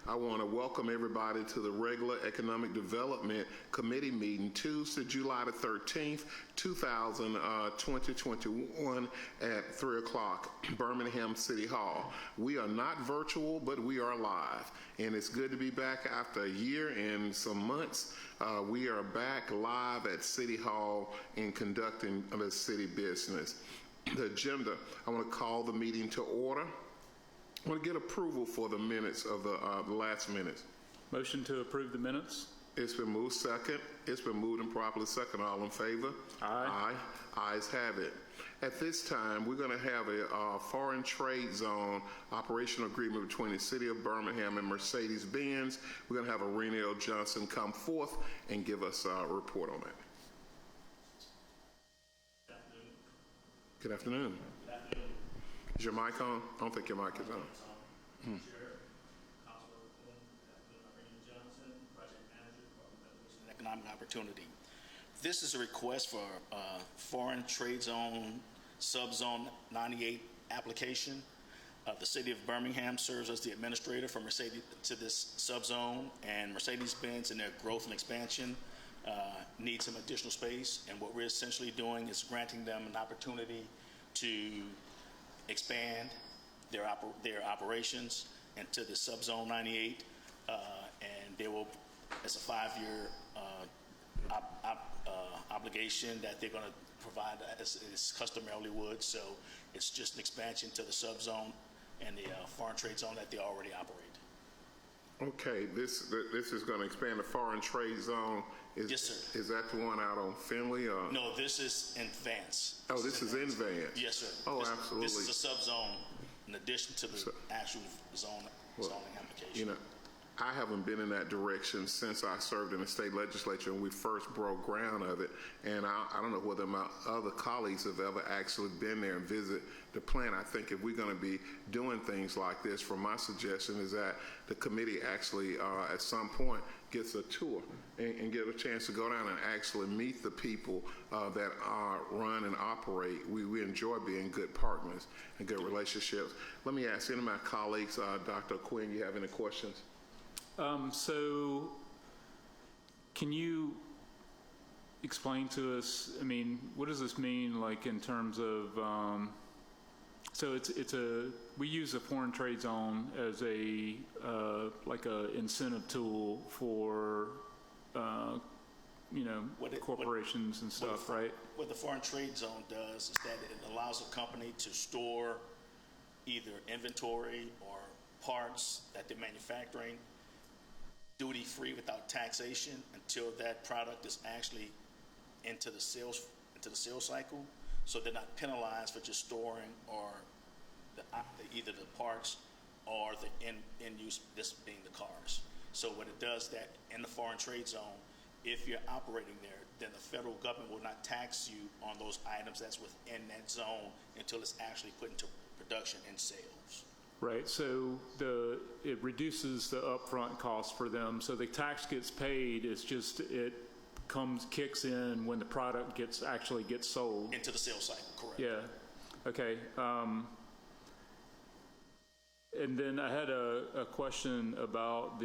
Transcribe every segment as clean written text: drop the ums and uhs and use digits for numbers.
I want to welcome everybody to the regular Economic Development Committee meeting Tuesday, July the 13th, 2021 at 3 o'clock, Birmingham City Hall. We are not virtual, but we are live. And it's good to be back after a year and some months. We are back live at City Hall and conducting the city business. The agenda, I want to call the meeting to order. I want to get approval for the minutes of the last minutes. Motion to approve the minutes. It's been moved second. It's been moved and properly second. All in favor? Aye. Aye. Ayes have it. At this time, we're going to have a foreign trade zone operational agreement between the City of Birmingham and Mercedes-Benz. We're going to have Irene L. Johnson come forth and give us a report on that. Good afternoon. Good afternoon. Is your mic on? I don't think your mic is on. Chair, Councilor Quinn, Irene Johnson, Project Manager, Department of Evolution and Economic Opportunity. This is a request for foreign trade zone subzone 98 application. The City of Birmingham serves as the administrator for Mercedes to this subzone, and Mercedes-Benz in their growth and expansion need some additional space. And what we're essentially doing is granting them an opportunity to expand their operations into the subzone 98, and they will, as a 5-year obligation that they're going to provide as customarily would. So it's just an expansion to the subzone and the foreign trade zone that they already operate. Okay, this is going to expand the foreign trade zone. Yes, sir. Is that the one out on Finley? Or? No, this is in Vance. Oh, this is in Vance. Yes, sir. Oh, absolutely. This is a subzone in addition to the actual zoning application. You know, I haven't been in that direction since I served in the state legislature and we first broke ground of it. And I don't know whether my other colleagues have ever actually been there and visit the plant. I think if we're going to be doing things like this, from my suggestion is that the committee actually at some point gets a tour and get a chance to go down and actually meet the people that run and operate. We enjoy being good partners and good relationships. Let me ask any of my colleagues, Dr. Quinn, you have any questions? So can you explain to us, I mean, what does this mean, like, in terms of, so we use a foreign trade zone as a, like a incentive tool for, corporations and stuff, right? What the foreign trade zone does is that it allows a company to store either inventory or parts that they're manufacturing duty-free without taxation until that product is actually into the sales cycle. So they're not penalized for just storing or either the parts or the end use, this being the cars. So what it does that in the foreign trade zone, if you're operating there, then the federal government will not tax you on those items that's within that zone until it's actually put into production and sales. Right, so it reduces the upfront cost for them. So the tax gets paid. It's just kicks in when the product actually gets sold into the sales cycle. Correct. Yeah. Okay. And then I had a question about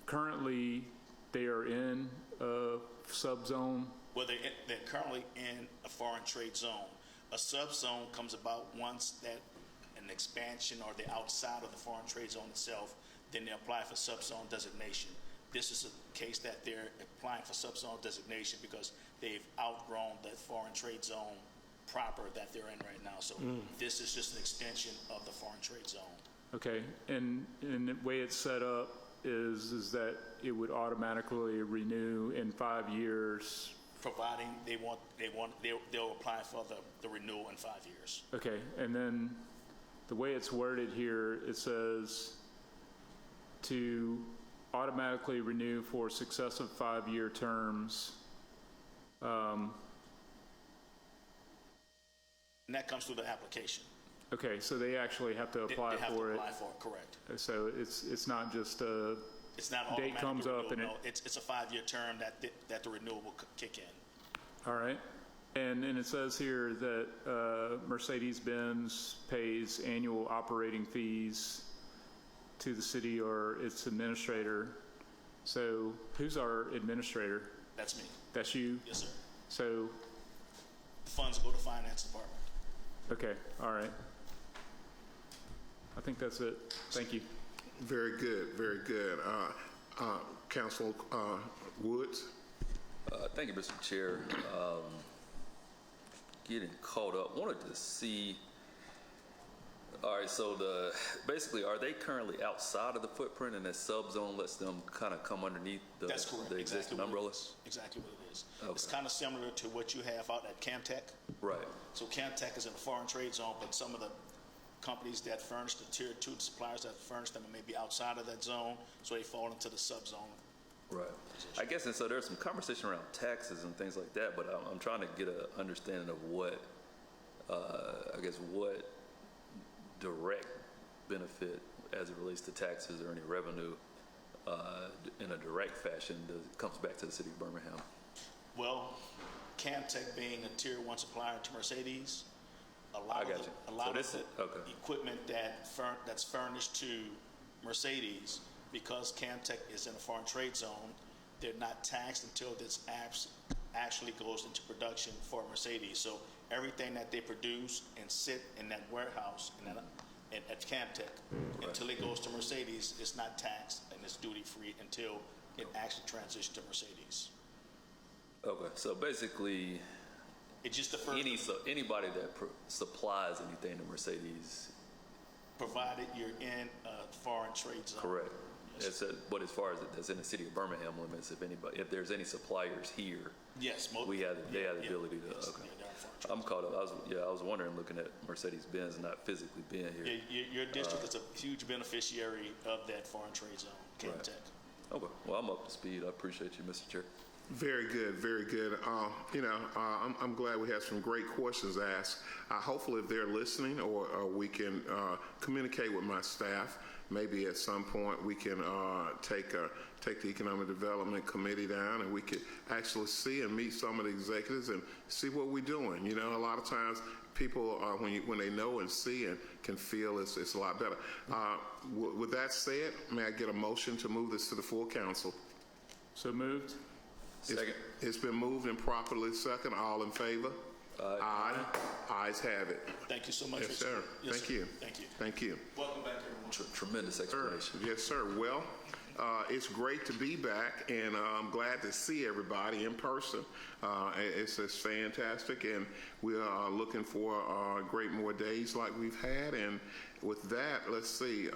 currently they are in a subzone. Well, they're currently in a foreign trade zone. A subzone comes about once that an expansion or they're outside of the foreign trade zone itself, then they apply for subzone designation. This is a case that they're applying for subzone designation because they've outgrown the foreign trade zone proper that they're in right now. So this is just an extension of the foreign trade zone. Okay, and the way it's set up is that it would automatically renew in 5 years. Providing they'll apply for the renewal in 5 years. Okay, and then the way it's worded here, it says to automatically renew for successive 5-year terms. And that comes through the application. Okay, so they actually have to apply for it. Apply for it, correct. So it's not just a it's not date comes up and it's a 5-year term that the renewal will kick in. All right. And it says here that Mercedes-Benz pays annual operating fees to the city or its administrator. So who's our administrator? That's me. That's you? Yes, sir. So, The funds go to finance department. okay, all right. I think that's it. Thank you. Very good, very good. Council Woods? Thank you, Mr. Chair. Getting caught up, wanted to see, all right, so basically, are they currently outside of the footprint and that subzone lets them kind of come underneath That's correct. the existing umbrella? Exactly what it is. Okay. It's kind of similar to what you have out at Camtech. Right, So Camtech is in a foreign trade zone, but some of the companies that furnish the tier 2 suppliers that furnish them may be outside of that zone, so they fall into the subzone. right. I guess, and so there's some conversation around taxes and things like that, but I'm trying to get an understanding of what, I guess, what direct benefit as it relates to taxes or any revenue in a direct fashion comes back to the city of Birmingham. Well, Camtech being a tier 1 supplier to Mercedes, a lot I got of you. the, a lot So of this the is- okay. equipment that's furnished to Mercedes, because Camtech is in a foreign trade zone, they're not taxed until this actually goes into production for Mercedes. So everything that they produce and sit in that warehouse at Camtech, until it goes to Mercedes, it's not taxed and it's duty free until it actually transitions to Mercedes. Okay, so basically, It just defers, anybody that supplies anything to Mercedes, provided you're in a foreign trade zone. correct? Yes. But as far as that's in the city of Birmingham limits, if there's any suppliers here, Yes. they have the ability to. Yes, Okay, yeah, they're in foreign trade I'm caught up. I was wondering, looking at Mercedes-Benz not physically being here. Yeah, your district is a huge beneficiary of that foreign trade zone, Camtech. Okay, well, I'm up to speed. I appreciate you, Mr. Chair. Very good, very good. I'm glad we had some great questions asked. Hopefully, if they're listening, or we can communicate with my staff. Maybe at some point we can take the Economic Development Committee down, and we could actually see and meet some of the executives and see what we're doing. You know, a lot of times people, when they know and see and can feel, it's a lot better. With that said, may I get a motion to move this to the full council? So moved? Second. It's been moved and properly second. All in favor? Aye. Ayes have it. Thank you so much. Yes, Richard. sir. Yes, Thank sir. you. Thank you. Thank you. Welcome back, everyone. Tremendous Sir. explanation. Yes, sir. Well, it's great to be back, and I'm glad to see everybody in person. It's fantastic, and we are looking for great more days like we've had. And with that, let's see,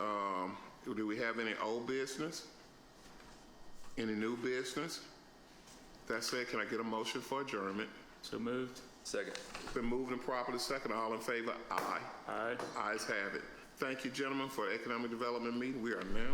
do we have any old business? Any new business? That said, can I get a motion for adjournment? So moved? Second. Been moved and properly second. All in favor? Aye. Aye. Ayes have it. Thank you, gentlemen, for the Economic Development meeting. We are now